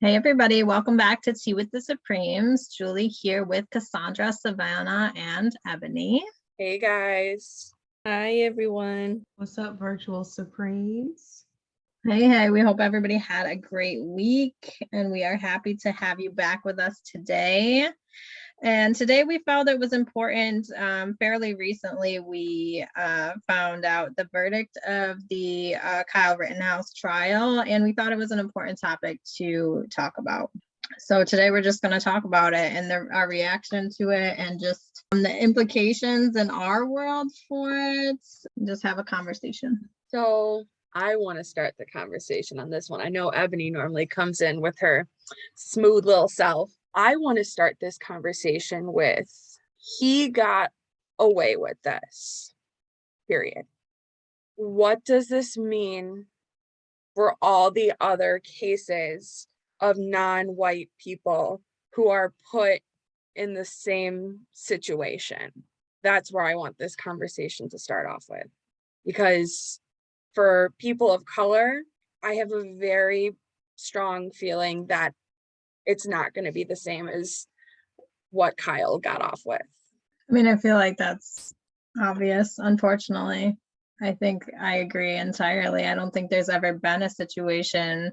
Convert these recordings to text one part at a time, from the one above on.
Hey everybody, welcome back to Tea with the Supremes. Julie here with Cassandra, Savannah, and Ebony. Hey guys. Hi everyone. What's up, virtual Supremes? Hey, we hope everybody had a great week and we are happy to have you back with us today. And today we felt it was important. Fairly recently, we found out the verdict of the Kyle Rittenhouse trial, and we thought it was an important topic to talk about. So today we're just going to talk about it and our reaction to it and just the implications in our world for it. Just have a conversation. So I want to start the conversation on this one. I know Ebony normally comes in with her smooth little self. I want to start this conversation with he got away with this, period. What does this mean for all the other cases of non-white people who are put in the same situation? That's where I want this conversation to start off with. Because for people of color, I have a very strong feeling that it's not going to be the same as what Kyle got off with. I mean, I feel like that's obvious, unfortunately. I think I agree entirely. I don't think there's ever been a situation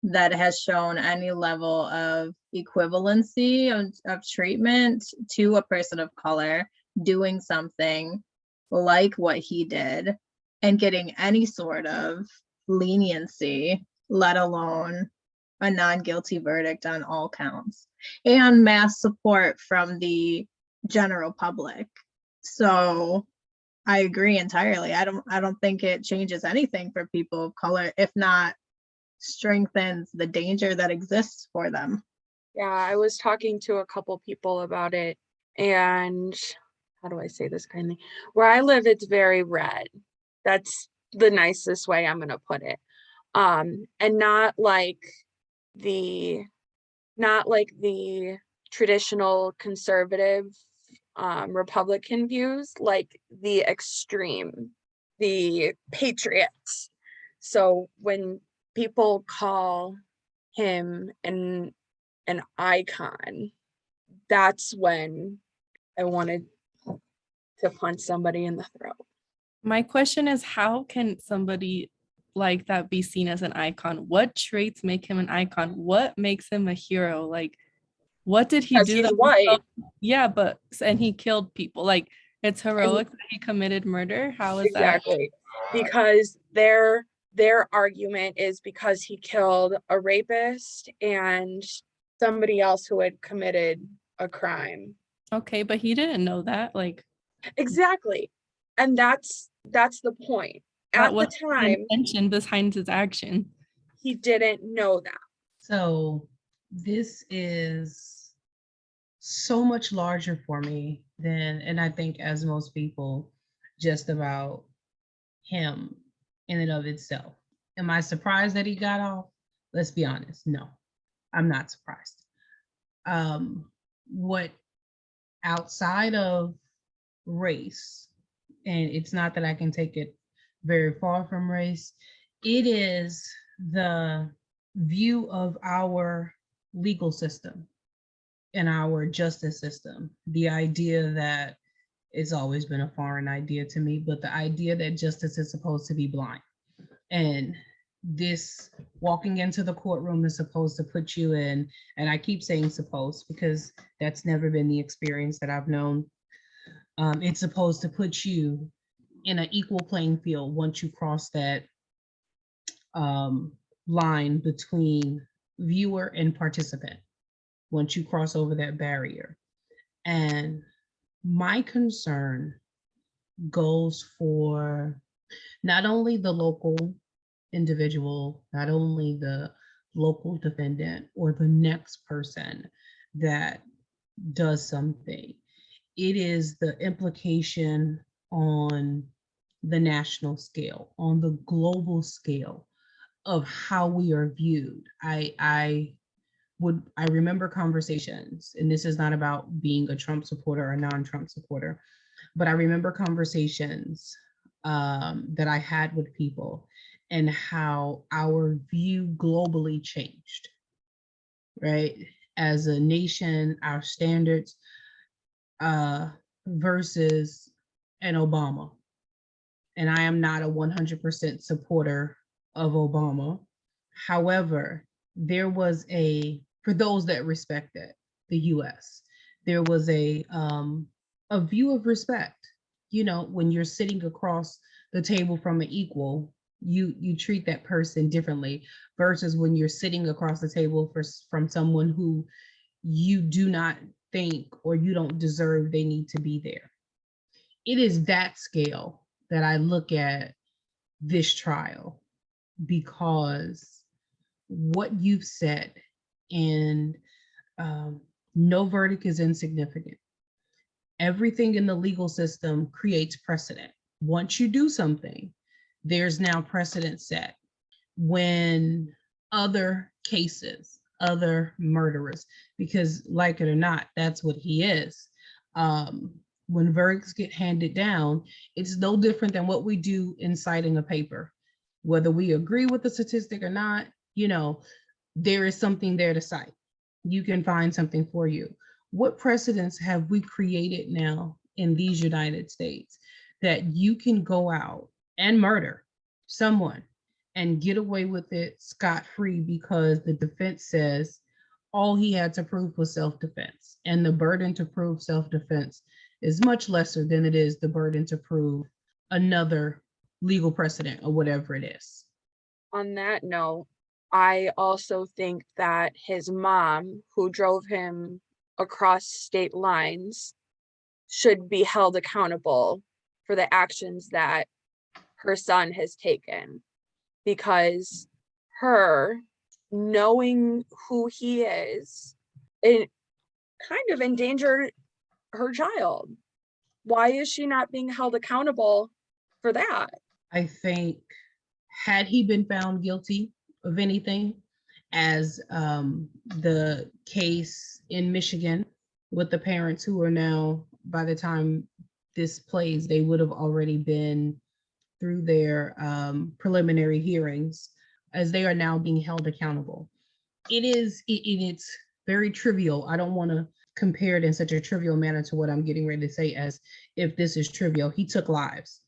that has shown any level of equivalency of treatment to a person of color doing something like what he did and getting any sort of leniency, let alone a non-guilty verdict on all counts, and mass support from the general public. So I agree entirely. I don't think it changes anything for people of color, if not strengthens the danger that exists for them. Yeah, I was talking to a couple people about it, and how do I say this kindly? Where I live, it's very red. That's the nicest way I'm gonna put it. And not like the traditional conservative Republican views, like the extreme, the patriots. So when people call him an icon, that's when I wanted to punch somebody in the throat. My question is, how can somebody like that be seen as an icon? What traits make him an icon? What makes him a hero? Like, what did he do? He's white. Yeah, and he killed people. Like, it's heroic that he committed murder. How is exactly that? Because their argument is because he killed a rapist and somebody else who had committed a crime. Okay, but he didn't know that. Like, exactly. And that's the point. At the time, intention behind his action, he didn't know that. So this is so much larger for me than, and I think as most people, just about him in and of itself. Am I surprised that he got off? Let's be honest. No, I'm not surprised. What outside of race, and it's not that I can take it very far from race, it is the view of our legal system and our justice system. The idea that it's always been a foreign idea to me, but the idea that justice is supposed to be blind. And this walking into the courtroom is supposed to put you in, and I keep saying supposed because that's never been the experience that I've known. It's supposed to put you in an equal playing field once you cross that line between viewer and participant, once you cross over that barrier. And my concern goes for not only the local individual, not only the local defendant or the next person that does something, it is the implication on the national scale, on the global scale of how we are viewed. I remember conversations, and this is not about being a Trump supporter or a non-Trump supporter, but I remember conversations that I had with people and how our view globally changed right? As a nation, our standards versus an Obama. And I am not a 100% supporter of Obama. However, there was for those that respect it, the US, there was a view of respect. You know, when you're sitting across the table from an equal, you treat that person differently versus when you're sitting across the table from someone who you do not think or you don't deserve they need to be there. It is that scale that I look at this trial, because what you've said, and no verdict is insignificant. Everything in the legal system creates precedent. Once you do something, there's now precedent set. When other cases, other murderers, because like it or not, that's what he is. When verdicts get handed down, it's no different than what we do in citing a paper. Whether we agree with the statistic or not, you know, there is something there to cite. You can find something for you. What precedents have we created now in these United States that you can go out and murder someone and get away with it scot-free because the defense says all he had to prove was self-defense, and the burden to prove self-defense is much lesser than it is the burden to prove another legal precedent or whatever it is. On that note, I also think that his mom, who drove him across state lines, should be held accountable for the actions that her son has taken, because her knowing who he is, it kind of endangered her child. Why is she not being held accountable for that? I think had he been found guilty of anything, as the case in Michigan with the parents who are now, by the time this plays, they would have already been through their preliminary hearings, as they are now being held accountable. It's very trivial. I don't want to compare it in such a trivial manner to what I'm getting ready to say, as if this is trivial. He took lives.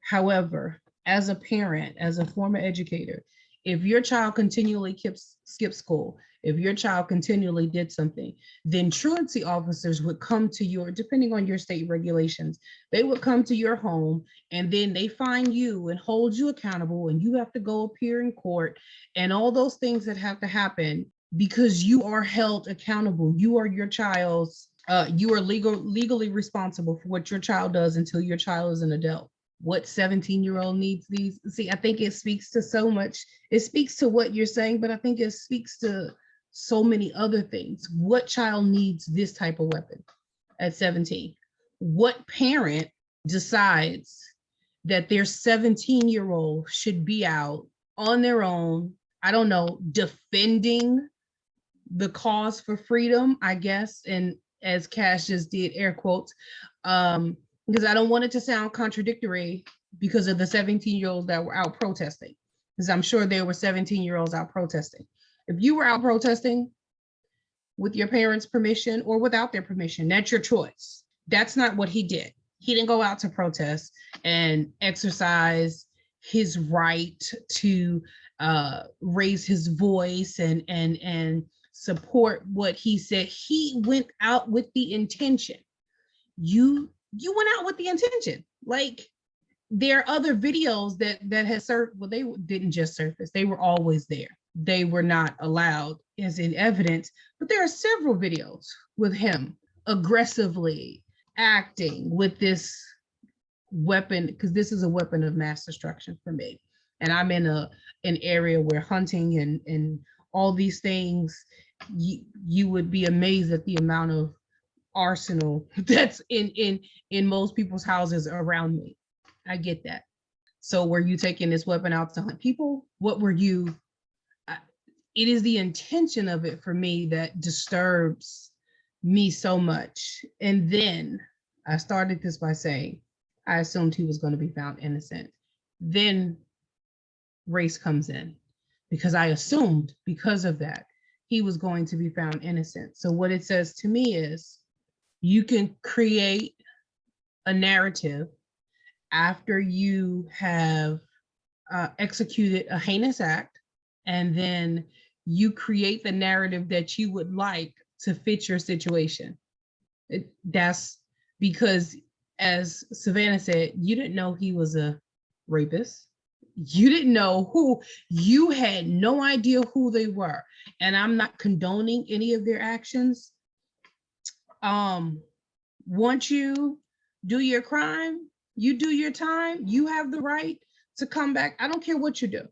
However, as a parent, as a former educator, if your child continually skipped school, if your child continually did something, then truancy officers would come to your, depending on your state regulations, they would come to your home, and then they find you and hold you accountable, and you have to go appear in court and all those things that have to happen because you are held accountable. You are your child's, you are legally responsible for what your child does until your child is an adult. What 17-year-old needs these? See, I think it speaks to so much. It speaks to what you're saying, but I think it speaks to so many other things. What child needs this type of weapon at 17? What parent decides that their 17-year-old should be out on their own, I don't know, defending the cause for freedom, I guess, and as Cash just did, air quotes, because I don't want it to sound contradictory because of the 17-year-olds that were out protesting, because I'm sure there were 17-year-olds out protesting. If you were out protesting with your parents' permission or without their permission, that's your choice. That's not what he did. He didn't go out to protest and exercise his right to raise his voice and support what he said. He went out with the intention. You went out with the intention. Like, there are other videos that has surfaced. Well, they didn't just surface. They were always there. They were not allowed as in evidence, but there are several videos with him aggressively acting with this weapon, because this is a weapon of mass destruction for me. And I'm in an area where hunting and all these things, you would be amazed at the amount of arsenal that's in most people's houses around me. I get that. So were you taking this weapon out to hunt people? What were you? It is the intention of it for me that disturbs me so much. And then I started this by saying I assumed he was going to be found innocent. Then race comes in, because I assumed because of that he was going to be found innocent. So what it says to me is you can create a narrative after you have executed a heinous act, and then you create the narrative that you would like to fit your situation. That's because, as Savannah said, you didn't know he was a rapist. You didn't know who, you had no idea who they were. And I'm not condoning any of their actions. Once you do your crime, you do your time, you have the right to come back. I don't care what you do.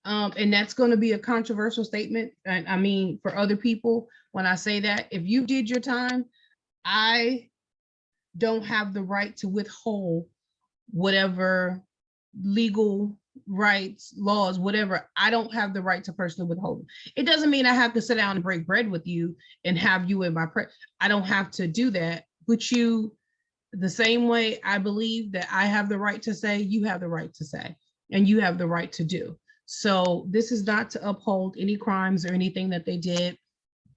And that's going to be a controversial statement. And I mean, for other people, when I say that, if you did your time, I don't have the right to withhold whatever legal rights, laws, whatever. I don't have the right to personally withhold them. It doesn't mean I have to sit down and break bread with you and have you in my I don't have to do that. But you, the same way I believe that I have the right to say, you have the right to say, and you have the right to do. So this is not to uphold any crimes or anything that they did.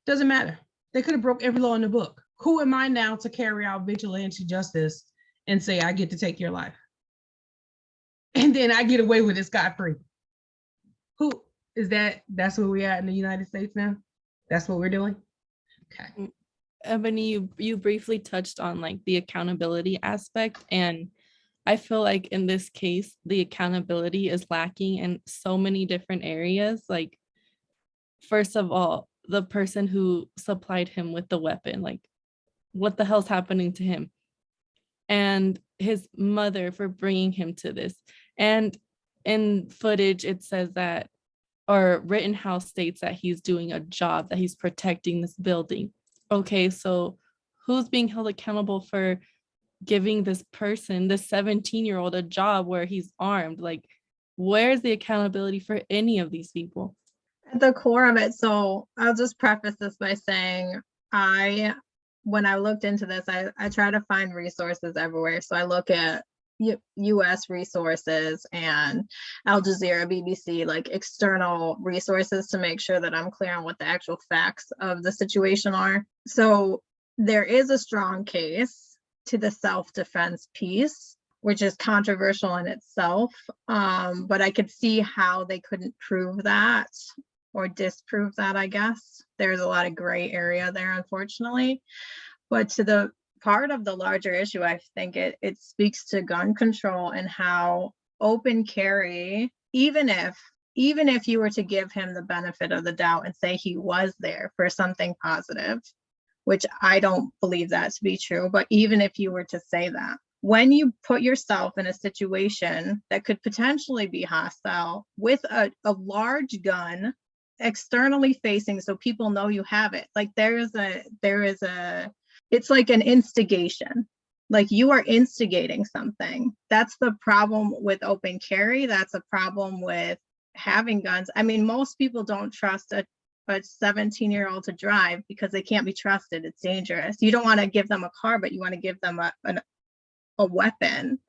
Doesn't matter. They could have broke every law in the book. Who am I now to carry out vigilante justice and say I get to take your life? And then I get away with it scot-free. Who is that? That's where we're at in the United States now? That's what we're doing? Okay. Ebony, you briefly touched on like the accountability aspect, and I feel like in this case, the accountability is lacking in so many different areas. Like, first of all, the person who supplied him with the weapon, like, what the hell's happening to him? And his mother for bringing him to this. And in footage, it says that, or Rittenhouse states that he's doing a job, that he's protecting this building. Okay, so who's being held accountable for giving this person, this 17-year-old, a job where he's armed? Like, where's the accountability for any of these people? At the core of it, so I'll just preface this by saying when I looked into this, I try to find resources everywhere. So I look at US resources and Al Jazeera, BBC, like external resources to make sure that I'm clear on what the actual facts of the situation are. So there is a strong case to the self-defense piece, which is controversial in itself. But I could see how they couldn't prove that or disprove that, I guess. There's a lot of gray area there, unfortunately. But to the part of the larger issue, I think it speaks to gun control and how open carry, even if you were to give him the benefit of the doubt and say he was there for something positive, which I don't believe that to be true, but even if you were to say that, when you put yourself in a situation that could potentially be hostile with a large gun externally facing, so people know you have it, like it's like an instigation, like you are instigating something. That's the problem with open carry. That's a problem with having guns. I mean, most people don't trust a 17-year-old to drive because they can't be trusted. It's dangerous. You don't want to give them a car, but you want to give them a weapon.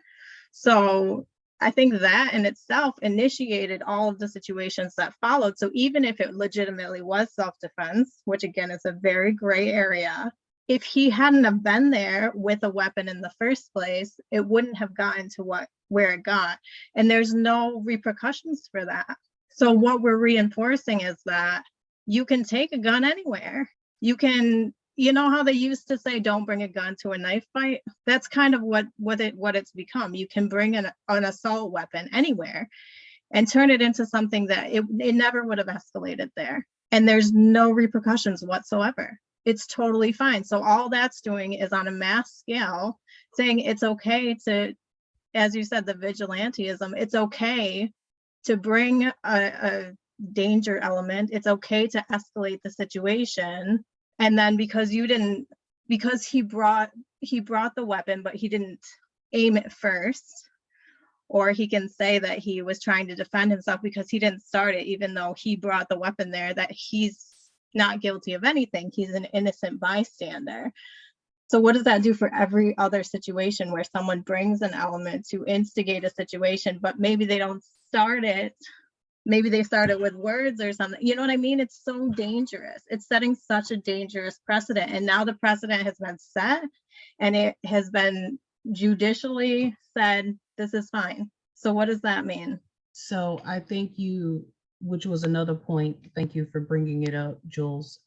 So I think that in itself initiated all of the situations that followed. So even if it legitimately was self-defense, which again is a very gray area, if he hadn't have been there with a weapon in the first place, it wouldn't have gotten to where it got. And there's no repercussions for that. So what we're reinforcing is that you can take a gun anywhere. You can, you know how they used to say, don't bring a gun to a knife fight? That's kind of what it's become. You can bring an assault weapon anywhere and turn it into something that it never would have escalated there. And there's no repercussions whatsoever. It's totally fine. So all that's doing is on a mass scale saying it's okay to, as you said, the vigilantism, it's okay to bring a danger element. It's okay to escalate the situation. And then because he brought the weapon, but he didn't aim it first, or he can say that he was trying to defend himself because he didn't start it, even though he brought the weapon there, that he's not guilty of anything. He's an innocent bystander. So what does that do for every other situation where someone brings an element to instigate a situation, but maybe they don't start it maybe they started with words or something. You know what I mean? It's so dangerous. It's setting such a dangerous precedent. And now the precedent has been set and it has been judicially said, this is fine. So what does that mean? So I think which was another point, thank you for bringing it up, Jules.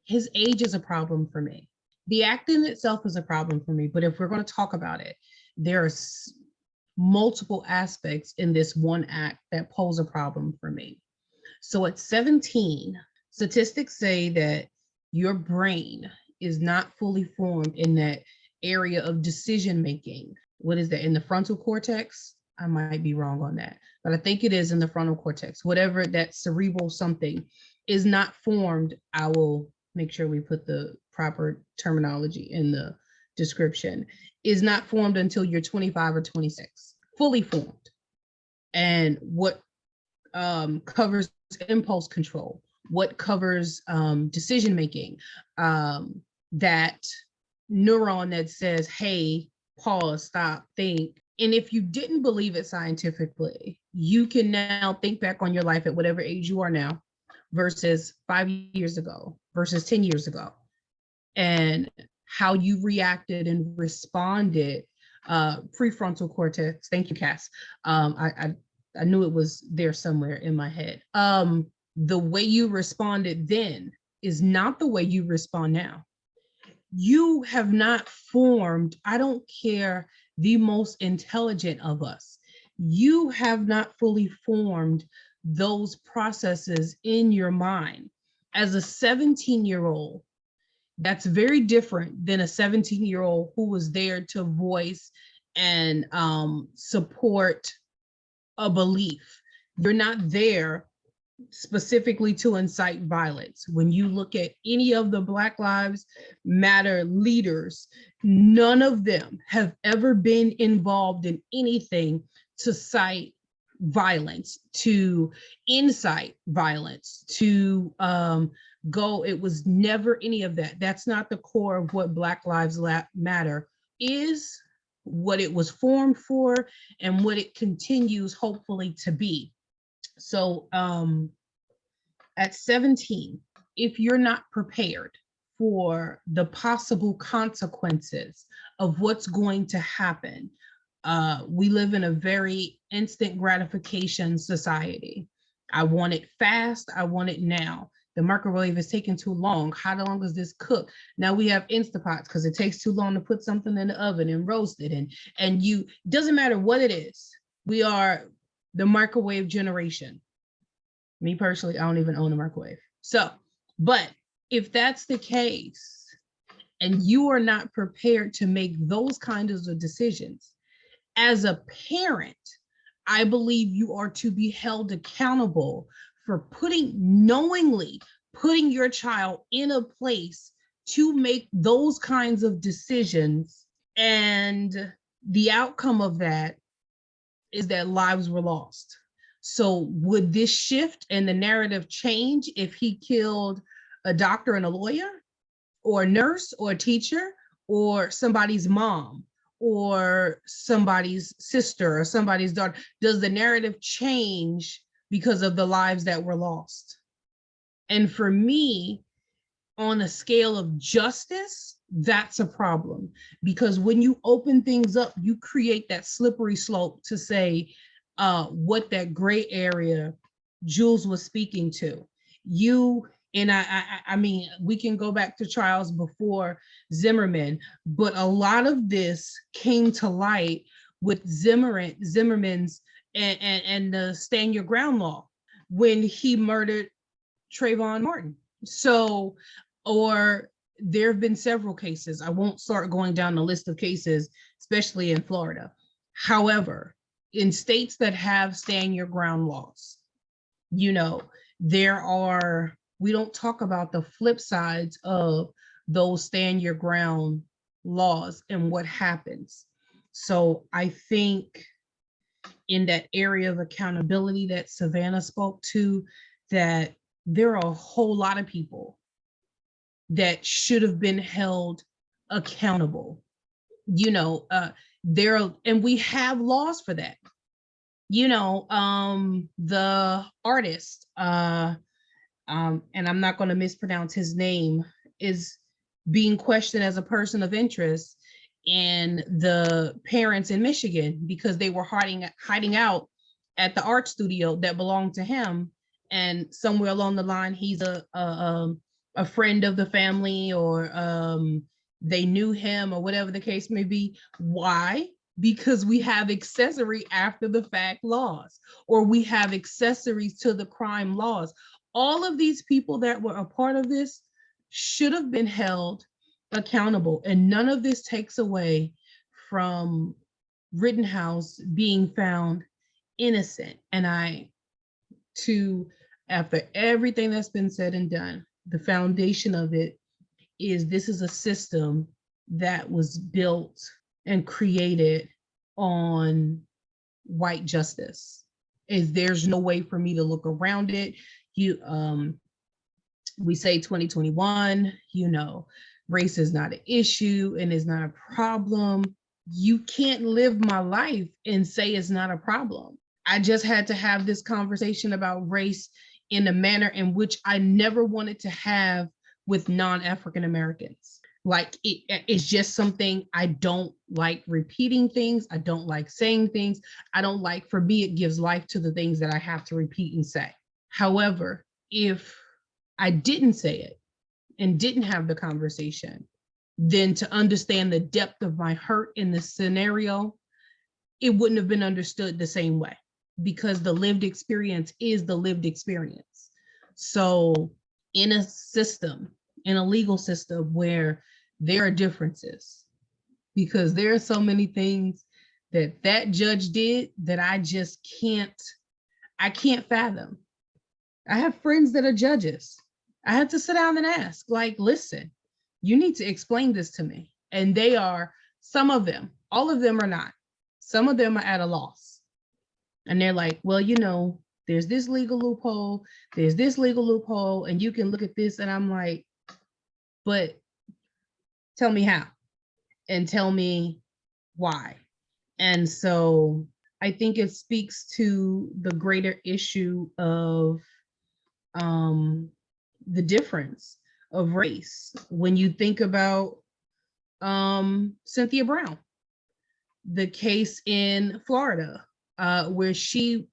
His age is a problem for me. The act in itself is a problem for me, but if we're going to talk about it, there are multiple aspects in this one act that pose a problem for me. So at 17, statistics say that your brain is not fully formed in that area of decision making. What is that, in the frontal cortex? I might be wrong on that, but I think it is in the frontal cortex. Whatever that cerebral something is not formed. I will make sure we put the proper terminology in the description. Is not formed until you're 25 or 26, fully formed. And what covers impulse control, what covers decision making, that neuron that says, hey, pause, stop, think. And if you didn't believe it scientifically, you can now think back on your life at whatever age you are now versus 5 years ago versus 10 years ago, and how you reacted and responded. Prefrontal cortex, thank you, Cass. I knew it was there somewhere in my head. The way you responded then is not the way you respond now. You have not formed, I don't care, the most intelligent of us. You have not fully formed those processes in your mind. As a 17-year-old, that's very different than a 17-year-old who was there to voice and support a belief. You're not there specifically to incite violence. When you look at any of the Black Lives Matter leaders, none of them have ever been involved in anything to cite violence, to incite violence, to go. It was never any of that. That's not the core of what Black Lives Matter is, what it was formed for, and what it continues hopefully to be. So at 17, if you're not prepared for the possible consequences of what's going to happen, we live in a very instant gratification society. I want it fast, I want it now. The microwave is taking too long. How long does this cook? Now we have Instapots because it takes too long to put something in the oven and roast it. And you, doesn't matter what it is. We are the microwave generation. Me personally, I don't even own a microwave. So, but if that's the case, and you are not prepared to make those kinds of decisions, as a parent, I believe you are to be held accountable for knowingly putting your child in a place to make those kinds of decisions. And the outcome of that is that lives were lost. So would this shift and the narrative change if he killed a doctor and a lawyer, or a nurse, or a teacher, or somebody's mom, or somebody's sister, or somebody's daughter? Does the narrative change because of the lives that were lost? And for me, on a scale of justice, that's a problem. Because when you open things up, you create that slippery slope to say what that gray area Jules was speaking to. I mean, we can go back to trials before Zimmerman, but a lot of this came to light with Zimmerman's and the Stand Your Ground law when he murdered Trayvon Martin. So, or there have been several cases. I won't start going down the list of cases, especially in Florida. However, in states that have stand your ground laws, we don't talk about the flip sides of those stand your ground laws and what happens. So I think in that area of accountability that Savannah spoke to, that there are a whole lot of people that should have been held accountable. And we have laws for that. the artist, and I'm not going to mispronounce his name, is being questioned as a person of interest, and the parents in Michigan, because they were hiding out at the art studio that belonged to him, and somewhere along the line he's a friend of the family, or they knew him, or whatever the case may be. Why? Because we have accessory after the fact laws, or we have accessories to the crime laws. All of these people that were a part of this should have been held accountable, and none of this takes away from Rittenhouse being found innocent. And after everything that's been said and done, the foundation of it is this is a system that was built and created on white justice. There's no way for me to look around it. We say 2021, race is not an issue and is not a problem. You can't live my life and say it's not a problem. I just had to have this conversation about race in a manner in which I never wanted to have with non-African Americans. Like it's just something I don't like, repeating things. I don't like saying things. I don't like, for me, it gives life to the things that I have to repeat and say. However, if I didn't say it and didn't have the conversation, then to understand the depth of my hurt in this scenario, it wouldn't have been understood the same way, because the lived experience is the lived experience. So in a system, in a legal system where there are differences, because there are so many things that judge did that I can't fathom. I have friends that are judges. I had to sit down and ask, like, listen, you need to explain this to me. And they are, some of them, all of them are not. Some of them are at a loss. And they're like, well, there's this legal loophole, there's this legal loophole, and you can look at this. And I'm like, but tell me how, and tell me why. And so I think it speaks to the greater issue of the difference of race. When you think about Cynthia Brown, the case in Florida, where same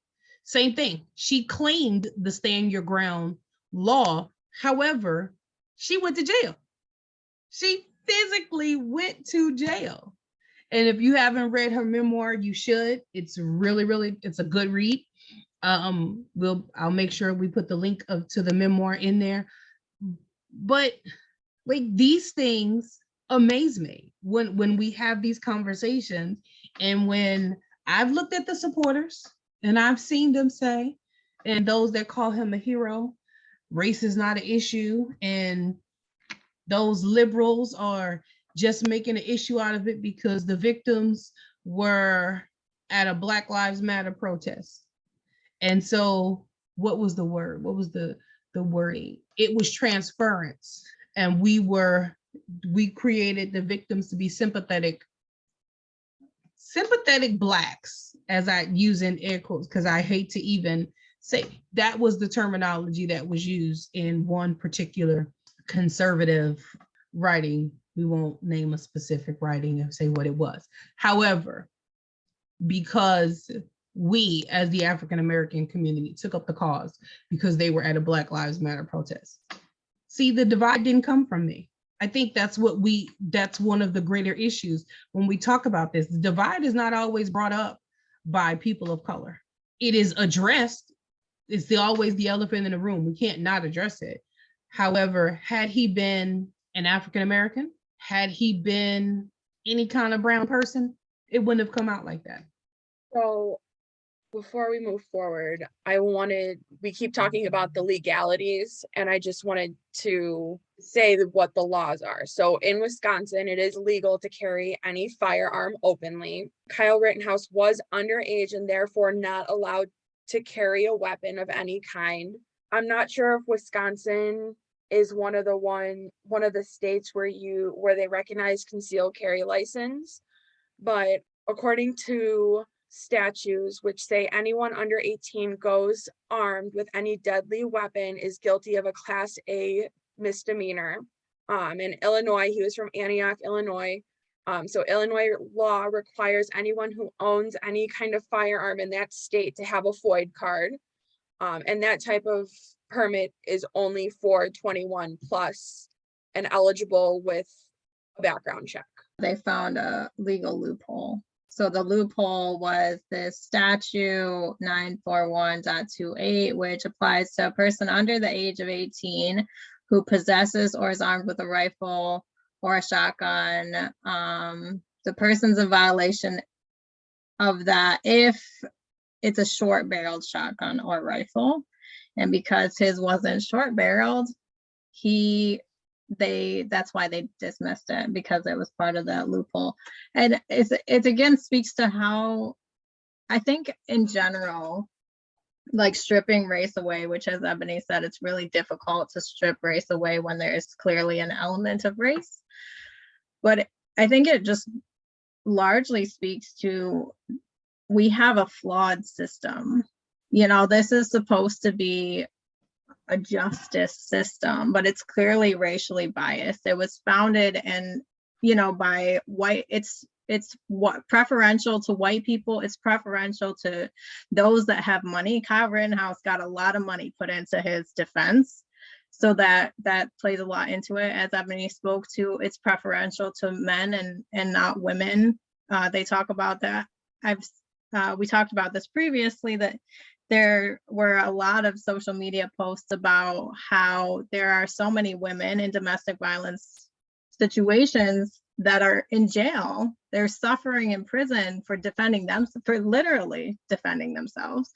thing, she claimed the stand your ground law. However, she went to jail. She physically went to jail. And if you haven't read her memoir, you should. It's really, it's a good read. I'll make sure we put the link to the memoir in there. But like, these things amaze me when we have these conversations, and when I've looked at the supporters and I've seen them say, and those that call him a hero, race is not an issue, and those liberals are just making an issue out of it because the victims were at a Black Lives Matter protest. And so what was the word? What was the wording? It was transference. And we created the victims to be sympathetic Blacks, as I use in air quotes, because I hate to even say that was the terminology that was used in one particular conservative writing. We won't name a specific writing and say what it was. However, because we, as the African American community, took up the cause because they were at a Black Lives Matter protest. See, the divide didn't come from me. I think that's one of the greater issues when we talk about this. The divide is not always brought up by people of color. It is addressed. It's always the elephant in the room. We can't not address it. However, had he been an African American, had he been any kind of brown person, it wouldn't have come out like that. So before we move forward, we keep talking about the legalities, and I just wanted to say what the laws are. So in Wisconsin, it is legal to carry any firearm openly. Kyle Rittenhouse was underage and therefore not allowed to carry a weapon of any kind. I'm not sure if Wisconsin is one of the states where they recognize concealed carry license, but according to statutes which say anyone under 18 goes armed with any deadly weapon is guilty of a Class A misdemeanor. In Illinois, he was from Antioch, Illinois. So Illinois law requires anyone who owns any kind of firearm in that state to have a FOID card. And that type of permit is only for 21 plus and eligible with a background check. They found a legal loophole. So the loophole was this statute 941.28, which applies to a person under the age of 18 who possesses or is armed with a rifle or a shotgun. The person's in violation of that if it's a short-barreled shotgun or rifle. And because his wasn't short-barreled, that's why they dismissed it, because it was part of that loophole. And it again speaks to how I think in general, like stripping race away, which as Ebony said, it's really difficult to strip race away when there is clearly an element of race. But I think it just largely speaks to, we have a flawed system. You know, this is supposed to be a justice system, but it's clearly racially biased. It was founded and, you know, by white, it's what preferential to white people. It's preferential to those that have money. Kyle Rittenhouse got a lot of money put into his defense. So that plays a lot into it. As Ebony spoke to, it's preferential to men and not women. They talk about that. We talked about this previously, that there were a lot of social media posts about how there are so many women in domestic violence situations that are in jail. They're suffering in prison for literally defending themselves,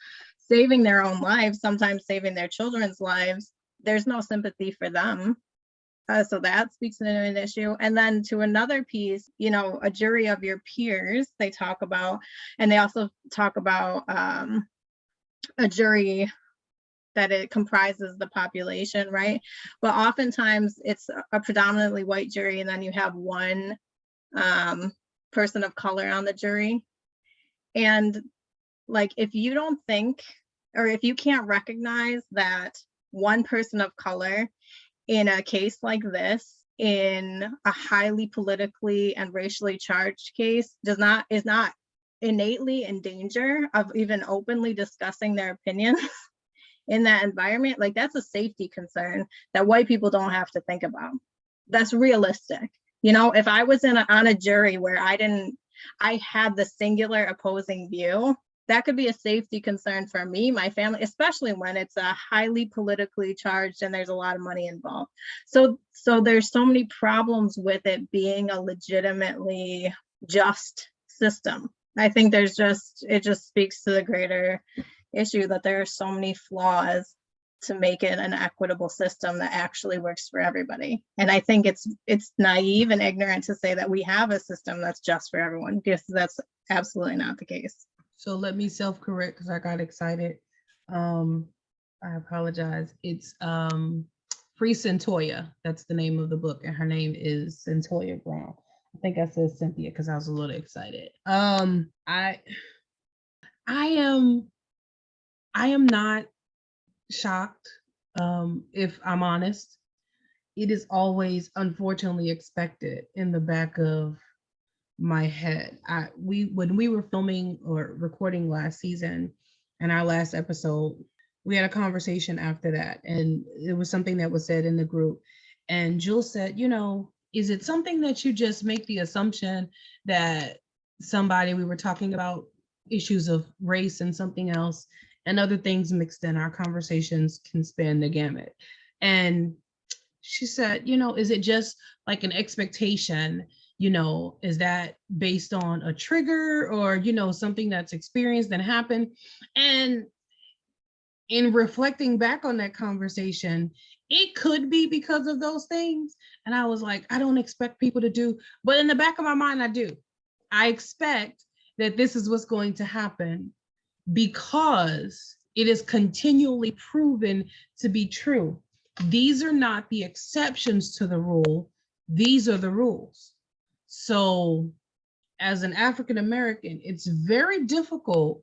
saving their own lives, sometimes saving their children's lives. There's no sympathy for them. So that speaks to an issue. And then to another piece, you know, a jury of your peers, they talk about, and they also talk about a jury that it comprises the population, right? But oftentimes it's a predominantly white jury, and then you have one person of color on the jury. And like, if you don't think, or if you can't recognize that one person of color in a case like this, in a highly politically and racially charged case, is not innately in danger of even openly discussing their opinions in that environment, like that's a safety concern that white people don't have to think about. That's realistic. You know, if I was on a jury where I had the singular opposing view, that could be a safety concern for me, my family, especially when it's a highly politically charged and there's a lot of money involved. So there's so many problems with it being a legitimately just system. I think it just speaks to the greater issue that there are so many flaws to make it an equitable system that actually works for everybody. And I think it's naive and ignorant to say that we have a system that's just for everyone, because that's absolutely not the case. So let me self-correct because I got excited. I apologize. It's Free Centoya. That's the name of the book, and her name is Centoya Brown. I think I said Cynthia because I was a little excited. I am not shocked, if I'm honest. It is always unfortunately expected in the back of my head. When we were filming or recording last season and our last episode, we had a conversation after that, and it was something that was said in the group. And Jules said, you know, is it something that you just make the assumption that we were talking about issues of race and something else and other things mixed in? Our conversations can span the gamut. And she said, you know, is it just like an expectation? You know, is that based on a trigger or, you know, something that's experienced and happened? And in reflecting back on that conversation, it could be because of those things. And I was like, I don't expect people to do, but in the back of my mind, I do. I expect that this is what's going to happen because it is continually proven to be true. These are not the exceptions to the rule. These are the rules. So as an African American, it's very difficult,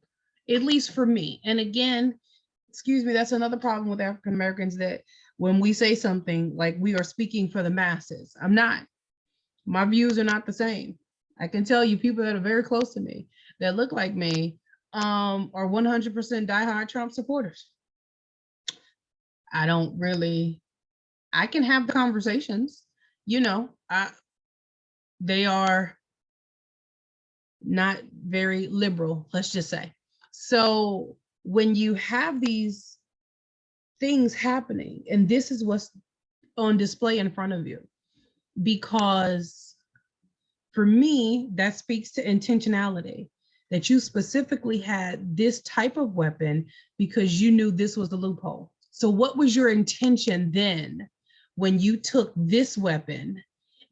at least for me. And again, excuse me, that's another problem with African Americans, that when we say something like we are speaking for the masses, I'm not. My views are not the same. I can tell you people that are very close to me that look like me are 100% diehard Trump supporters. I don't really, I can have the conversations, you know, they are not very liberal, let's just say. So when you have these things happening, and this is what's on display in front of you, because for me, that speaks to intentionality, that you specifically had this type of weapon because you knew this was the loophole. So what was your intention then when you took this weapon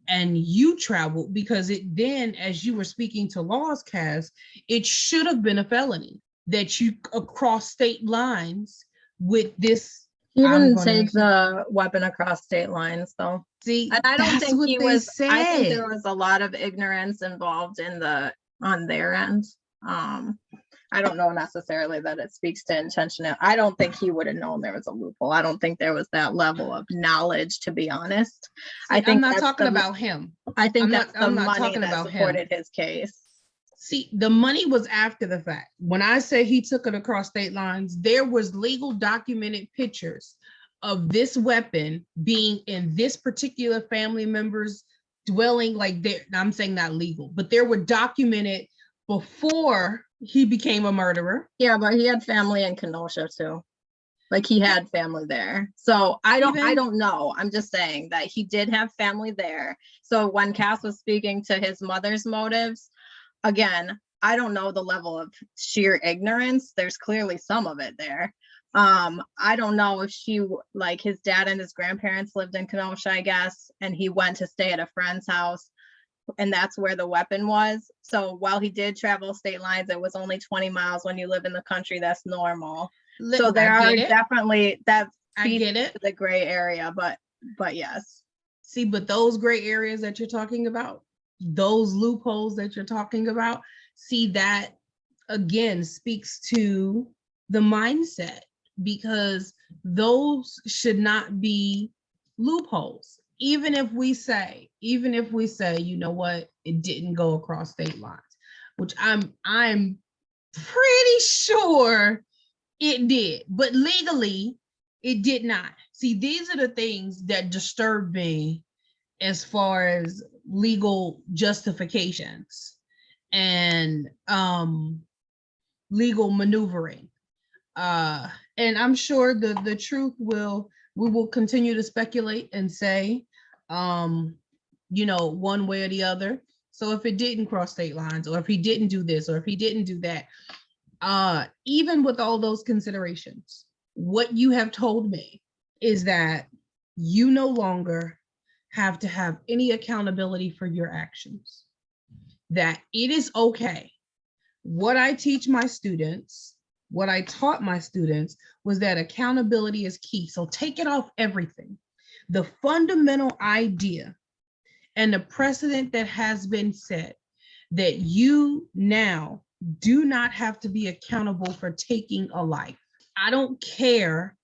and you traveled? Because it then, as you were speaking to laws, Cass, it should have been a felony that you across state lines with this. He didn't take the weapon across state lines, though. See, and I don't that's think what he they was. said. I think there was a lot of ignorance involved in on their end. I don't know necessarily that it speaks to intentional. I don't think he would have known there was a loophole. I don't think there was that level of knowledge, to be honest. See, I think I'm not talking about him. I think I'm that's not money talking that about supported him. his case. See, the money was after the fact. When I say he took it across state lines, there was legal documented pictures of this weapon being in this particular family member's dwelling. Like, I'm saying not legal, but there were documented before he became a murderer. Yeah, but he had family in Kenosha too. Like, he had family there. So I don't know. I'm just saying that he did have family there. So when Cass was speaking to his mother's motives, again, I don't know the level of sheer ignorance. There's clearly some of it there. I don't know if like, his dad and his grandparents lived in Kenosha, I guess, and he went to stay at a friend's house, and that's where the weapon was. So while he did travel state lines, it was only 20 miles. When you live in the country, that's normal. So there are definitely that feeds into the gray area, but yes. See, but those gray areas that you're talking about, those loopholes that you're talking about, see, that again speaks to the mindset, because those should not be loopholes. Even if we say, you know what, it didn't go across state lines, which I'm pretty sure it did, but legally it did not. See, these are the things that disturb me as far as legal justifications and legal maneuvering. And I'm sure the truth we will continue to speculate and say, you know, one way or the other. So if it didn't cross state lines, or if he didn't do this, or if he didn't do that, even with all those considerations, what you have told me is that you no longer have to have any accountability for your actions, that it is okay. What I teach my students, what I taught my students, was that accountability is key. So take it off everything. The fundamental idea and the precedent that has been set, that you now do not have to be accountable for taking a life. I don't care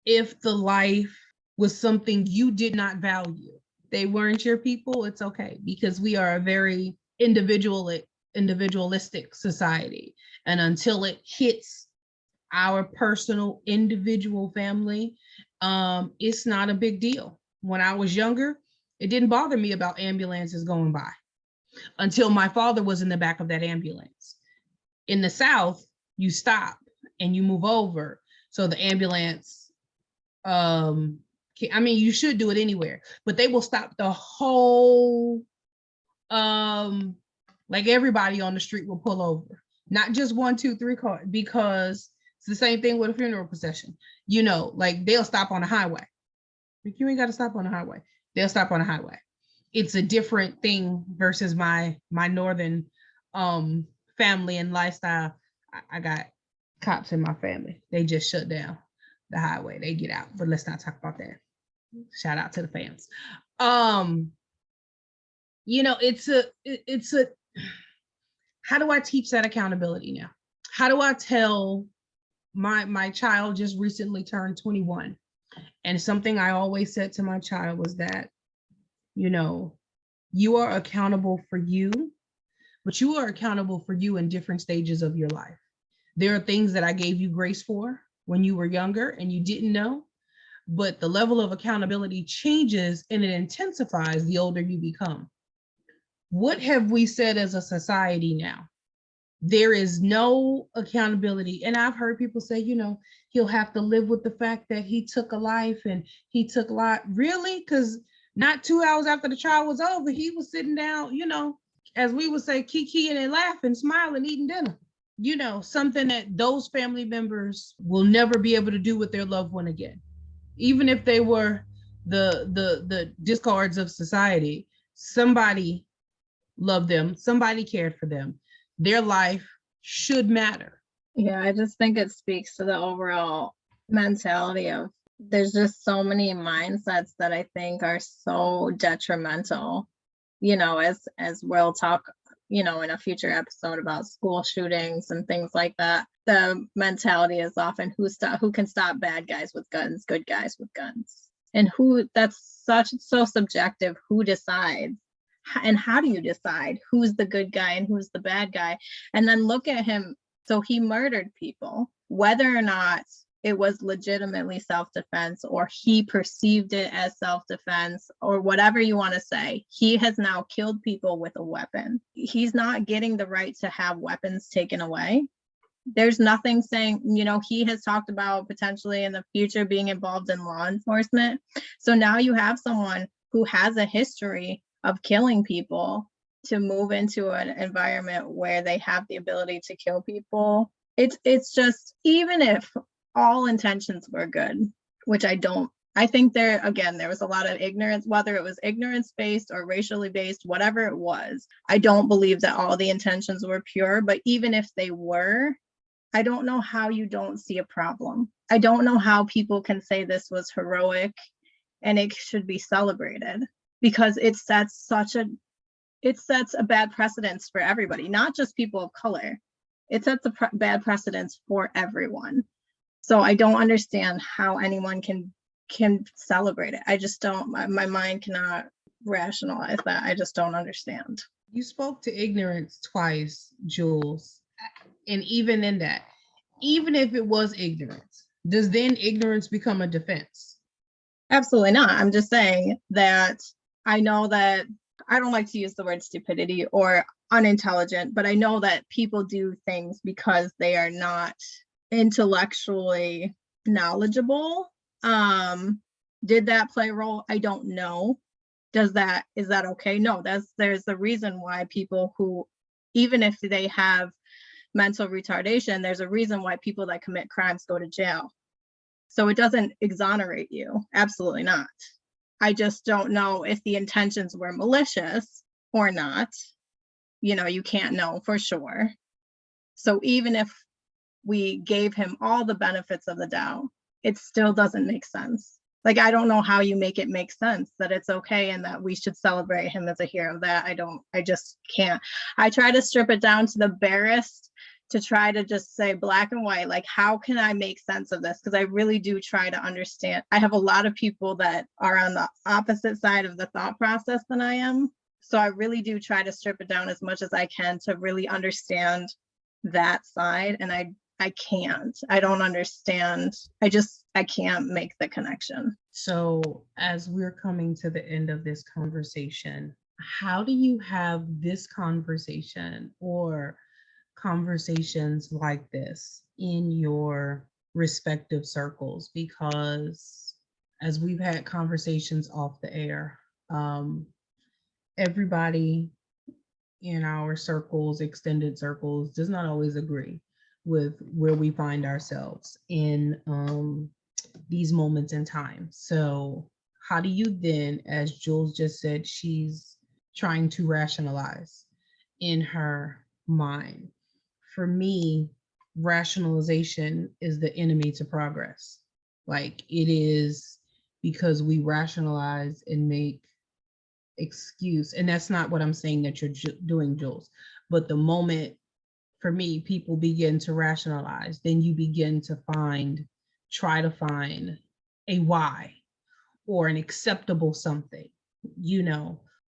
if the life was something you did not value. They weren't your people, it's okay, because we are a very individualistic society. And until it hits our personal individual family, it's not a big deal. When I was younger, it didn't bother me about ambulances going by until my father was in the back of that ambulance. In the South, you stop and you move over. So the ambulance, I mean, you should do it anywhere, but they will stop the whole, like, everybody on the street will pull over, not just 1, 2, 3 cars, because it's the same thing with a funeral procession. You know, like, they'll stop on the highway. Like, you ain't got to stop on the highway. They'll stop on the highway. It's a different thing versus my northern family and lifestyle. I got cops in my family. They just shut down the highway. They get out, but let's not talk about that. Shout out to the fans. You know, it's a how do I teach that accountability now? How do I tell my child just recently turned 21? And something I always said to my child was that, you know, you are accountable for you, but you are accountable for you in different stages of your life. There are things that I gave you grace for when you were younger and you didn't know, but the level of accountability changes and it intensifies the older you become. What have we said as a society now? There is no accountability. And I've heard people say, you know, he'll have to live with the fact that he took a life and he took a lot. Really? Because not 2 hours after the trial was over, he was sitting down, you know, as we would say, kikiing and laughing, smiling, eating dinner. You know, something that those family members will never be able to do with their loved one again. Even if they were the discards of society, somebody loved them, somebody cared for them. Their life should matter. Yeah, I just think it speaks to the overall mentality of there's just so many mindsets that I think are so detrimental, you know, as we'll talk, you know, in a future episode about school shootings and things like that. The mentality is often who can stop bad guys with guns, good guys with guns. And that's so subjective. Who decides? And how do you decide who's the good guy and who's the bad guy? And then look at him. So he murdered people, whether or not it was legitimately self-defense or he perceived it as self-defense or whatever you want to say. He has now killed people with a weapon. He's not getting the right to have weapons taken away. There's nothing saying, you know, he has talked about potentially in the future being involved in law enforcement. So now you have someone who has a history of killing people to move into an environment where they have the ability to kill people. It's just, even if all intentions were good, which I think there was a lot of ignorance, whether it was ignorance based or racially based, whatever it was. I don't believe that all the intentions were pure, but even if they were, I don't know how you don't see a problem. I don't know how people can say this was heroic and it should be celebrated, because it sets a bad precedence for everybody, not just people of color. It sets a bad precedence for everyone. So I don't understand how anyone can celebrate it. I just don't, my mind cannot rationalize that. I just don't understand. You spoke to ignorance twice, Jules. And even in that, even if it was ignorance, does then ignorance become a defense? Absolutely not. I'm just saying that I know that I don't like to use the word stupidity or unintelligent, but I know that people do things because they are not intellectually knowledgeable. Did that play a role? I don't know. Is that okay? No, there's a reason why people who, even if they have mental retardation, there's a reason why people that commit crimes go to jail. So it doesn't exonerate you. Absolutely not. I just don't know if the intentions were malicious or not. You know, you can't know for sure. So even if we gave him all the benefits of the doubt, it still doesn't make sense. Like, I don't know how you make it make sense that it's okay and that we should celebrate him as a hero. I just can't. I try to strip it down to the barest to try to just say black and white, like, how can I make sense of this? Because I really do try to understand. I have a lot of people that are on the opposite side of the thought process than I am. So I really do try to strip it down as much as I can to really understand that side. And I can't. I don't understand. I can't make the connection. So as we're coming to the end of this conversation, how do you have this conversation or conversations like this in your respective circles? Because as we've had conversations off the air, everybody in our circles, extended circles, does not always agree with where we find ourselves in these moments in time. So how do you then, as Jules just said, she's trying to rationalize in her mind. For me, rationalization is the enemy to progress. Like, it is because we rationalize and make excuse, and that's not what I'm saying that you're doing, Jules, but the moment, for me, people begin to rationalize, then you begin to try to find a why or an acceptable something.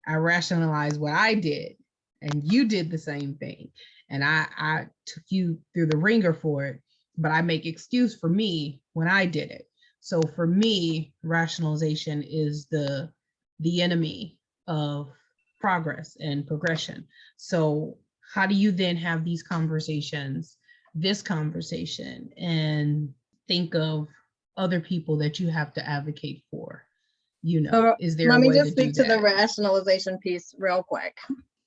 I rationalize what I did, and you did the same thing. And I took you through the ringer for it, but I make excuse for me when I did it. So for me, rationalization is the enemy of progress and progression. So how do you then have these conversations, this conversation, and think of other people that you have to advocate for? So Is there let a me way just to do speak to the that? rationalization piece real quick.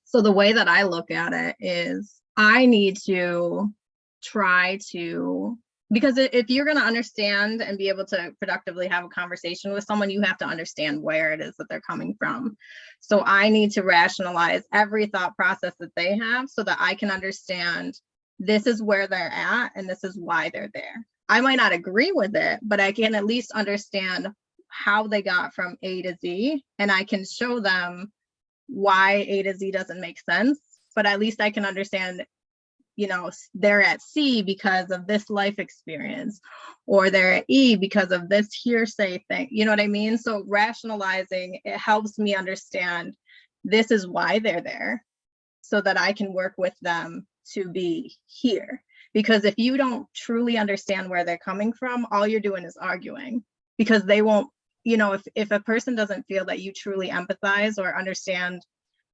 So the way that I look at it is I need to try to, because if you're going to understand and be able to productively have a conversation with someone, you have to understand where it is that they're coming from. So I need to rationalize every thought process that they have so that I can understand this is where they're at and this is why they're there. I might not agree with it, but I can at least understand how they got from A to Z, and I can show them why A to Z doesn't make sense, but at least I can understand, they're at C because of this life experience, or they're at E because of this hearsay thing. You know what I mean? So rationalizing, it helps me understand this is why they're there so that I can work with them to be here. Because if you don't truly understand where they're coming from, all you're doing is arguing, because they won't, if a person doesn't feel that you truly empathize or understand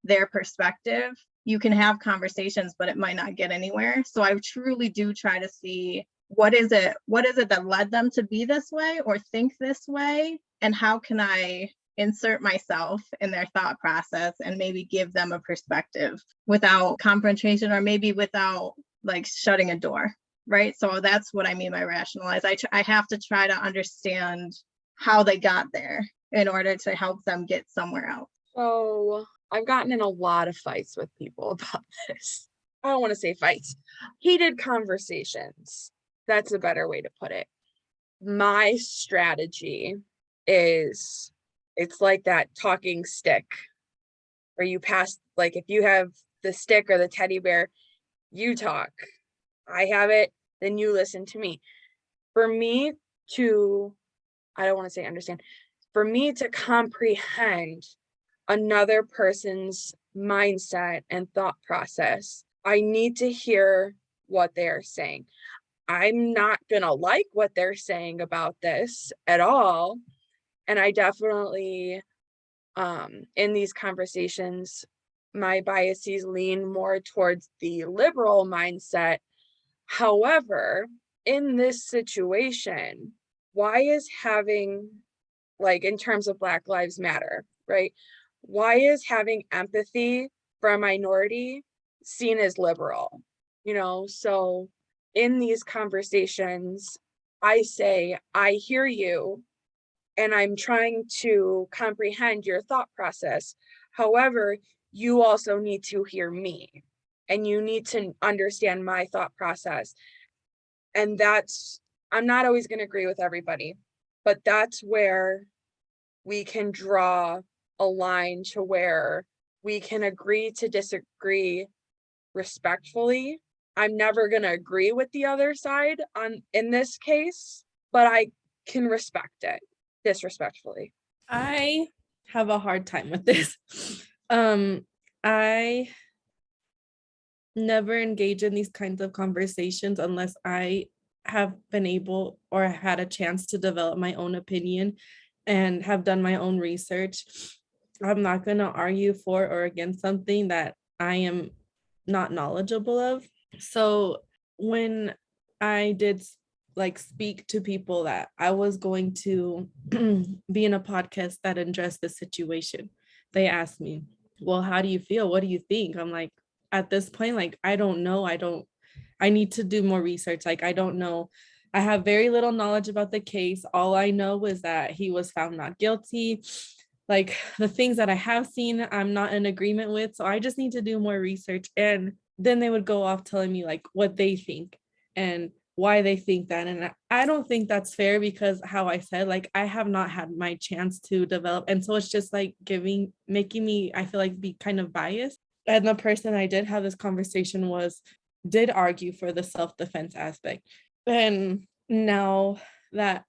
their perspective, you can have conversations, but it might not get anywhere. So I truly do try to see what is it that led them to be this way or think this way, and how can I insert myself in their thought process and maybe give them a perspective without confrontation, or maybe without like shutting a door, right? So that's what I mean by rationalize. I have to try to understand how they got there in order to help them get somewhere else. So I've gotten in a lot of fights with people about this. I don't want to say fights, heated conversations. That's a better way to put it. My strategy is, it's like that talking stick where you pass, like if you have the stick or the teddy bear, you talk, I have it, then you listen to me. For me to, I don't want to say understand, for me to comprehend another person's mindset and thought process, I need to hear what they're saying. I'm not gonna like what they're saying about this at all. And I definitely, in these conversations, my biases lean more towards the liberal mindset. However, in this situation, why is having, like in terms of Black Lives Matter, right? Why is having empathy for a minority seen as liberal? So in these conversations, I say, I hear you, and I'm trying to comprehend your thought process. However, you also need to hear me, and you need to understand my thought process. And I'm not always going to agree with everybody, but that's where we can draw a line to where we can agree to disagree respectfully. I'm never going to agree with the other side in this case, but I can respect it disrespectfully. I have a hard time with this. I never engage in these kinds of conversations unless I have been able or had a chance to develop my own opinion and have done my own research. I'm not going to argue for or against something that I am not knowledgeable of. So when I did speak to people that I was going to be in a podcast that addressed the situation, they asked me, well, how do you feel? What do you think? I'm like, at this point, I don't know. I need to do more research. I don't know. I have very little knowledge about the case. All I know is that he was found not guilty. The things that I have seen, I'm not in agreement with. So I just need to do more research. And then they would go off telling me what they think. And why they think that. And I don't think that's fair, because how I said, like, I have not had my chance to develop. And so it's just like making me, I feel like, be kind of biased. And the person I did have this conversation did argue for the self-defense aspect. And now that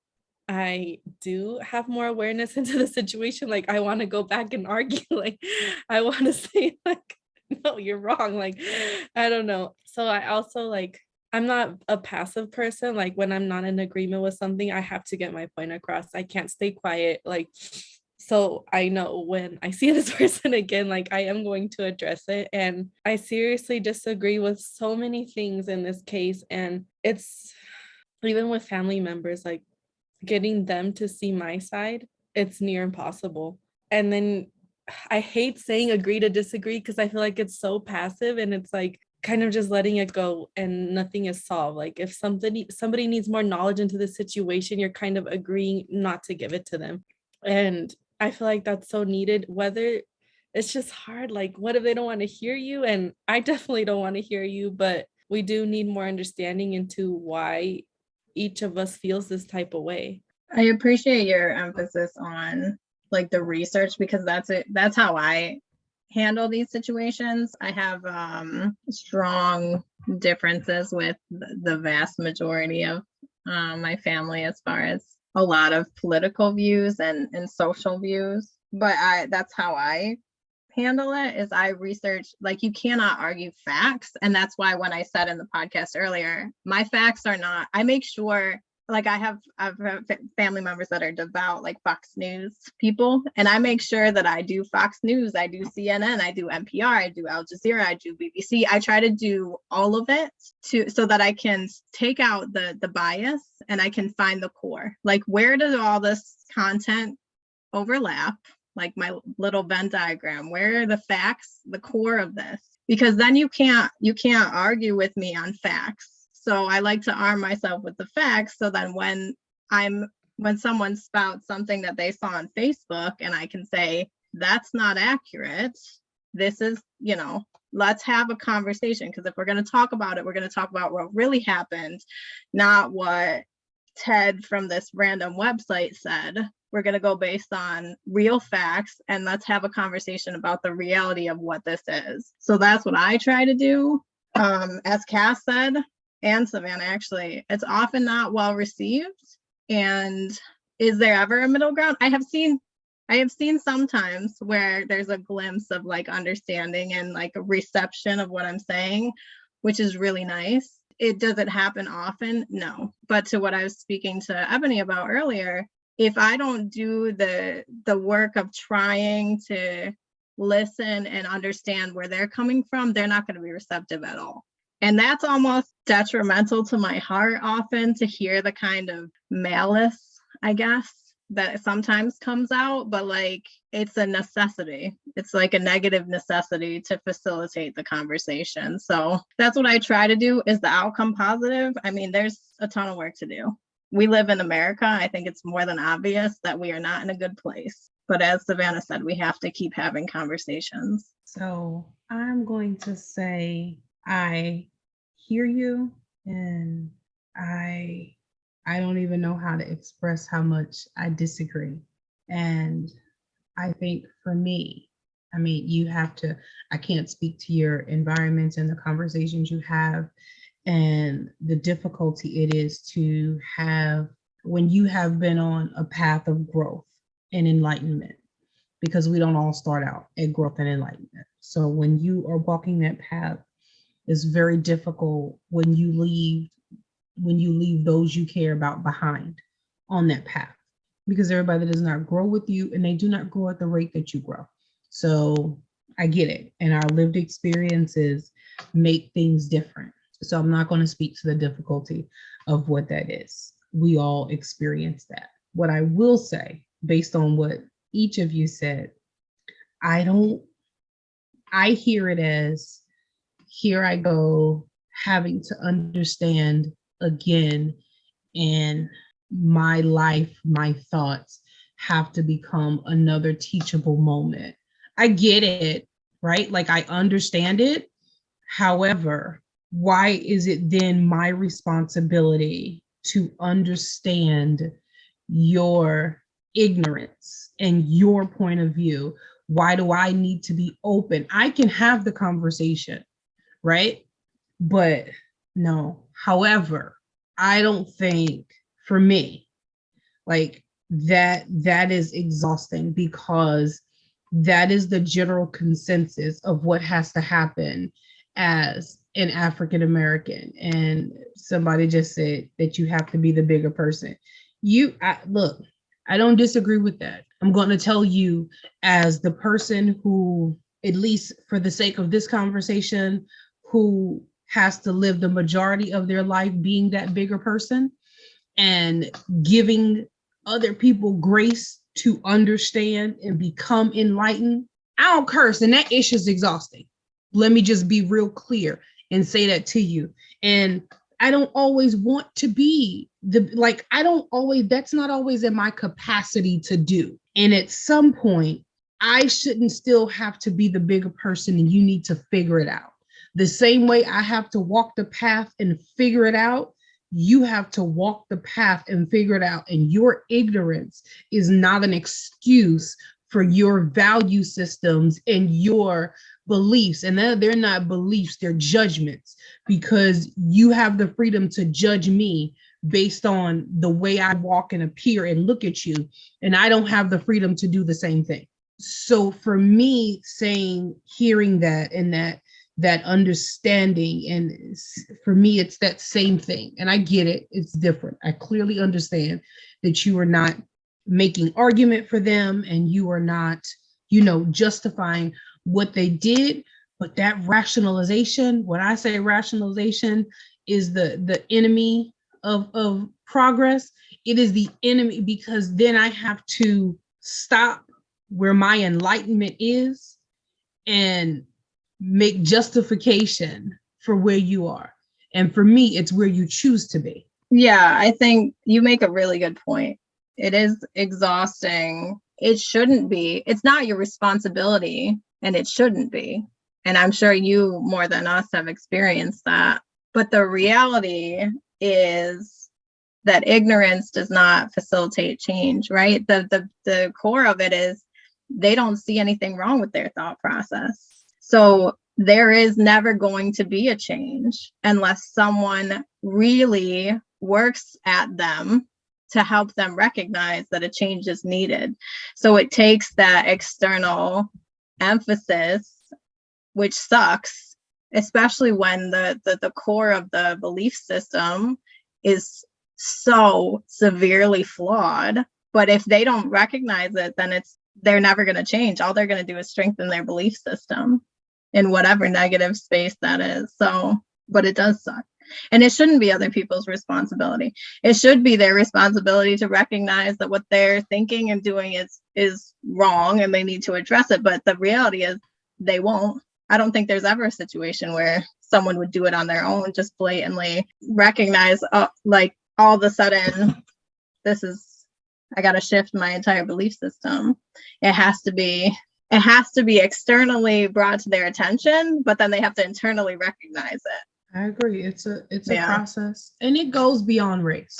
I do have more awareness into the situation, like, I want to go back and argue. Like, I want to say, like, no, you're wrong. Like, I don't know. So I also, like, I'm not a passive person. Like, when I'm not in agreement with something, I have to get my point across. I can't stay quiet. Like, so I know when I see this person again, like, I am going to address it. And I seriously disagree with so many things in this case. And it's even with family members, like, getting them to see my side, it's near impossible. And then I hate saying agree to disagree, because I feel like it's so passive, and it's like kind of just letting it go and nothing is solved. Like, if somebody needs more knowledge into the situation, you're kind of agreeing not to give it to them. And I feel like that's so needed. Whether it's just hard, like, what if they don't want to hear you? And I definitely don't want to hear you, but we do need more understanding into why each of us feels this type of way. I appreciate your emphasis on like the research, because that's how I handle these situations. I have strong differences with the vast majority of my family as far as a lot of political views and social views. But that's how I handle it, is I research. Like, you cannot argue facts. And that's why when I said in the podcast earlier, my facts are not, I make sure, like, I've family members that are devout, like Fox News people, and I make sure that I do Fox News, I do CNN, I do NPR, I do Al Jazeera, I do BBC. I try to do all of it so that I can take out the bias and I can find the core. Like, where does all this content overlap? Like my little Venn diagram, where are the facts, the core of this? Because then you can't argue with me on facts. So I like to arm myself with the facts, so then when someone spouts something that they saw on Facebook, and I can say, that's not accurate. This is, let's have a conversation. Because if we're going to talk about it, we're going to talk about what really happened, not what Ted from this random website said. We're going to go based on real facts, and let's have a conversation about the reality of what this is. So that's what I try to do. As Cass said, and Savannah, actually, it's often not well received. And is there ever a middle ground? I have seen sometimes where there's a glimpse of like understanding and like a reception of what I'm saying, which is really nice. It doesn't happen often, no. But to what I was speaking to Ebony about earlier, if I don't do the work of trying to listen and understand where they're coming from, they're not going to be receptive at all. And that's almost detrimental to my heart often, to hear the kind of malice, I guess, that sometimes comes out. But like, it's a necessity. It's like a negative necessity to facilitate the conversation. So that's what I try to do. Is the outcome positive? I mean, there's a ton of work to do. We live in America. I think it's more than obvious that we are not in a good place. But as Savannah said, we have to keep having conversations. So I'm going to say, I hear you, and I don't even know how to express how much I disagree. And I think for me, I mean, I can't speak to your environments and the conversations you have and the difficulty it is to have when you have been on a path of growth and enlightenment, because we don't all start out at growth and enlightenment. So when you are walking that path, it's very difficult when you leave those you care about behind on that path, because everybody does not grow with you, and they do not grow at the rate that you grow. So I get it. And our lived experiences make things different. So I'm not going to speak to the difficulty of what that is. We all experience that. What I will say, based on what each of you said, I hear it as, here I go having to understand again, and my life, my thoughts have to become another teachable moment. I get it, right? Like, I understand it. However, why is it then my responsibility to understand your ignorance and your point of view? Why do I need to be open? I can have the conversation, right? But no. However, I don't think, for me, like that is exhausting, because that is the general consensus of what has to happen as an African American. And somebody just said that you have to be the bigger person. Look, I don't disagree with that. I'm going to tell you, as the person who, at least for the sake of this conversation, who has to live the majority of their life being that bigger person and giving other people grace to understand and become enlightened. I don't curse, and that issue is exhausting. Let me just be real clear and say that to you. And I don't always want to be that's not always in my capacity to do. And at some point, I shouldn't still have to be the bigger person, and you need to figure it out. The same way I have to walk the path and figure it out, you have to walk the path and figure it out. And your ignorance is not an excuse for your value systems and your beliefs. And they're not beliefs, they're judgments, because you have the freedom to judge me based on the way I walk and appear and look at you. And I don't have the freedom to do the same thing. So for me, hearing that, and that understanding, and for me, it's that same thing. And I get it, it's different. I clearly understand that you are not making argument for them, and you are not, justifying what they did. But that rationalization, when I say rationalization is the enemy of progress, it is the enemy, because then I have to stop where my enlightenment is and make justification for where you are. And for me, it's where you choose to be. Yeah, I think you make a really good point. It is exhausting. It shouldn't be. It's not your responsibility, and it shouldn't be. And I'm sure you, more than us, have experienced that. But the reality is that ignorance does not facilitate change, right? The core of it is they don't see anything wrong with their thought process. So there is never going to be a change unless someone really works at them to help them recognize that a change is needed. So it takes that external emphasis, which sucks, especially when the core of the belief system is so severely flawed. But if they don't recognize it, then they're never going to change. All they're going to do is strengthen their belief system in whatever negative space that is. So, but it does suck. And it shouldn't be other people's responsibility. It should be their responsibility to recognize that what they're thinking and doing is wrong, and they need to address it. But the reality is they won't. I don't think there's ever a situation where someone would do it on their own, just blatantly recognize, like all of a sudden, I got to shift my entire belief system. It has to be externally brought to their attention, but then they have to internally recognize it. I agree. It's a process, and it goes beyond race.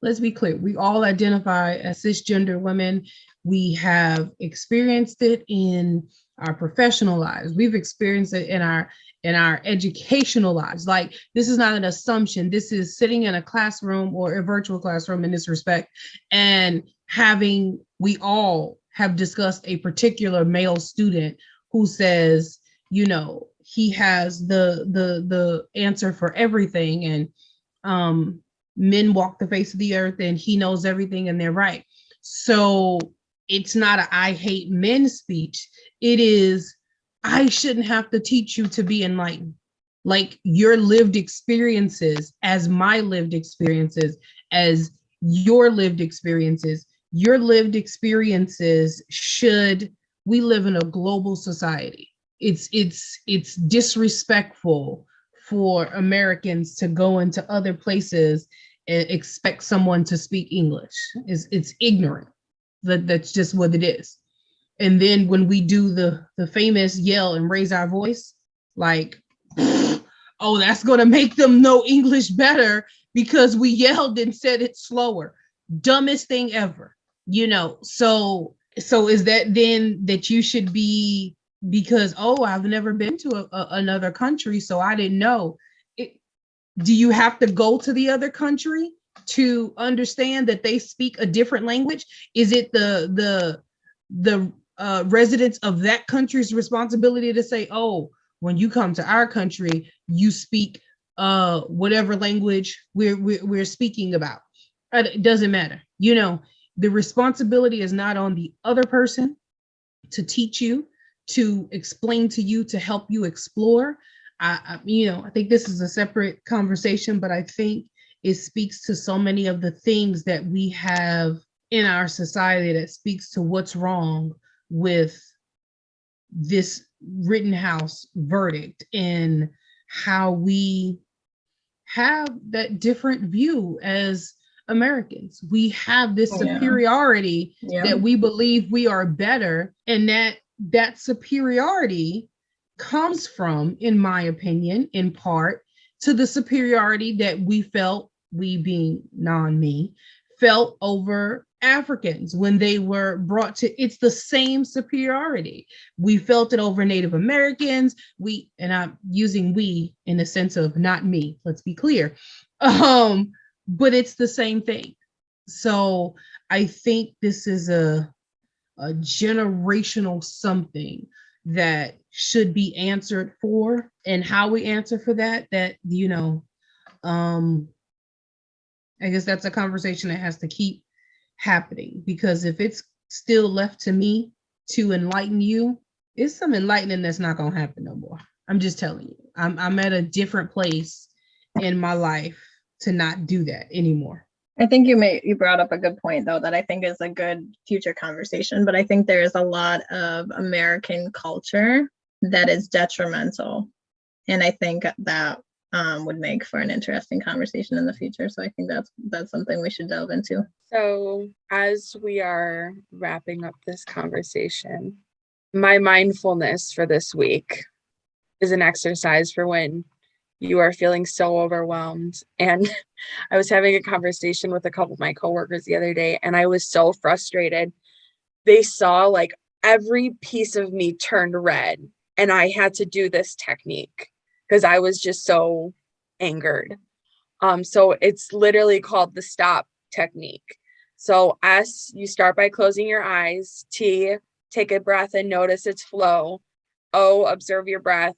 Let's be clear. We all identify as cisgender women. We have experienced it in our professional lives. We've experienced it in our educational lives. Like, this is not an assumption. This is sitting in a classroom or a virtual classroom in this respect, and we all have discussed a particular male student who says, he has the answer for everything, and men walk the face of the earth, and he knows everything, and they're right. So it's not a I hate men speech. It is, I shouldn't have to teach you to be enlightened. Like, your lived experiences, as my lived experiences, as your lived experiences we live in a global society. It's disrespectful for Americans to go into other places and expect someone to speak English. It's ignorant. That's just what it is. And then when we do the famous yell and raise our voice, like, oh, that's going to make them know English better because we yelled and said it slower. Dumbest thing ever, So is that then that you should be, because, oh, I've never been to another country, so I didn't know. Do you have to go to the other country to understand that they speak a different language? Is it the residents of that country's responsibility to say, oh, when you come to our country, you speak whatever language we're speaking about? It doesn't matter. The responsibility is not on the other person to teach you, to explain to you, to help you explore. I think this is a separate conversation, but I think it speaks to so many of the things that we have in our society that speaks to what's wrong with this Rittenhouse verdict and how we have that different view as Americans. We have this superiority that we believe we are better, and that superiority comes from, in my opinion, in part to the superiority that we felt, we being non-me, felt over Africans when they were brought to, it's the same superiority. We felt it over Native Americans. And I'm using we in the sense of not me, let's be clear. But it's the same thing. So I think this is a generational something that should be answered for, and how we answer for that, I guess that's a conversation that has to keep happening, because if it's still left to me to enlighten you, it's some enlightening that's not going to happen no more. I'm just telling you, I'm at a different place in my life to not do that anymore. I think you brought up a good point, though, that I think is a good future conversation, but I think there is a lot of American culture that is detrimental. And I think that would make for an interesting conversation in the future. So I think that's something we should delve into. So as we are wrapping up this conversation, my mindfulness for this week is an exercise for when you are feeling so overwhelmed. And I was having a conversation with a couple of my coworkers the other day, and I was so frustrated. They saw like every piece of me turned red, and I had to do this technique because I was just so angered. So it's literally called the stop technique. So S, you start by closing your eyes. T, take a breath and notice its flow. O, observe your breath.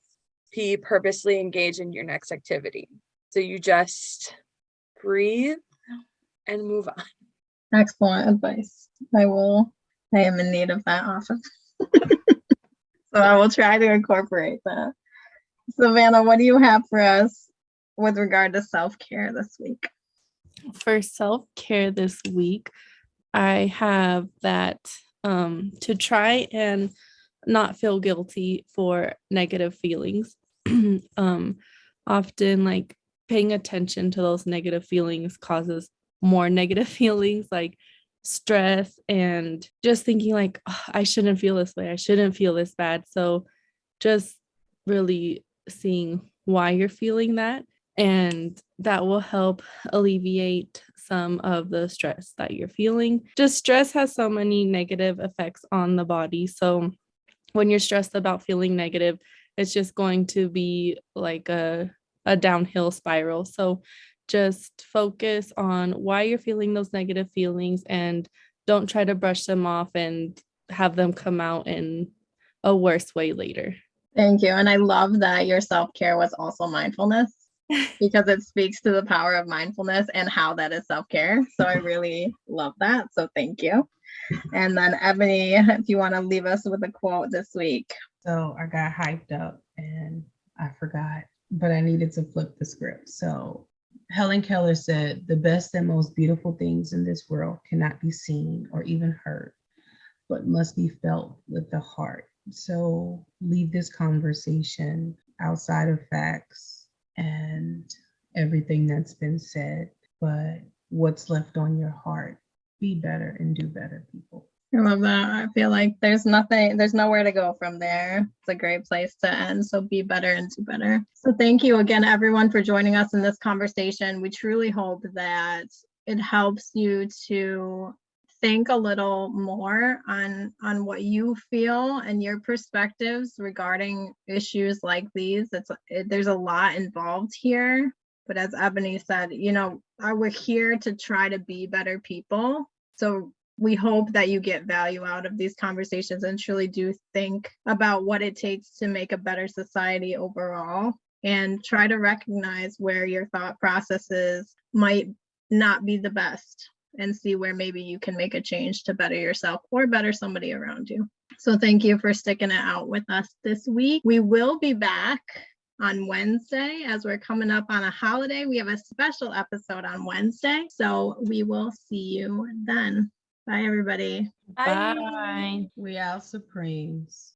P, purposely engage in your next activity. So you just breathe and move on. Excellent advice. I am in need of that often. So I will try to incorporate that. Savannah, what do you have for us with regard to self-care this week? For self-care this week, I have that to try and not feel guilty for negative feelings. Often like paying attention to those negative feelings causes more negative feelings, like stress, and just thinking like, oh, I shouldn't feel this way, I shouldn't feel this bad. So just really seeing why you're feeling that, and that will help alleviate some of the stress that you're feeling. Just stress has so many negative effects on the body. So when you're stressed about feeling negative, it's just going to be like a downhill spiral. So just focus on why you're feeling those negative feelings, and don't try to brush them off and have them come out in a worse way later. Thank you. And I love that your self-care was also mindfulness, because it speaks to the power of mindfulness and how that is self-care. So I really love that. So thank you. And then Ebony, if you want to leave us with a quote this week. So I got hyped up and I forgot, but I needed to flip the script. So Helen Keller said, "The best and most beautiful things in this world cannot be seen or even heard, but must be felt with the heart." So leave this conversation outside of facts and everything that's been said, but what's left on your heart. Be better and do better, people. I love that. I feel like there's nowhere to go from there. It's a great place to end. So be better and do better. So thank you again, everyone, for joining us in this conversation. We truly hope that it helps you to think a little more on what you feel and your perspectives regarding issues like these. There's a lot involved here. But as Ebony said, we're here to try to be better people. So we hope that you get value out of these conversations and truly do think about what it takes to make a better society overall, and try to recognize where your thought processes might not be the best and see where maybe you can make a change to better yourself or better somebody around you. So thank you for sticking it out with us this week. We will be back on Wednesday as we're coming up on a holiday. We have a special episode on Wednesday. So we will see you then. Bye, everybody. Bye. We are Supremes.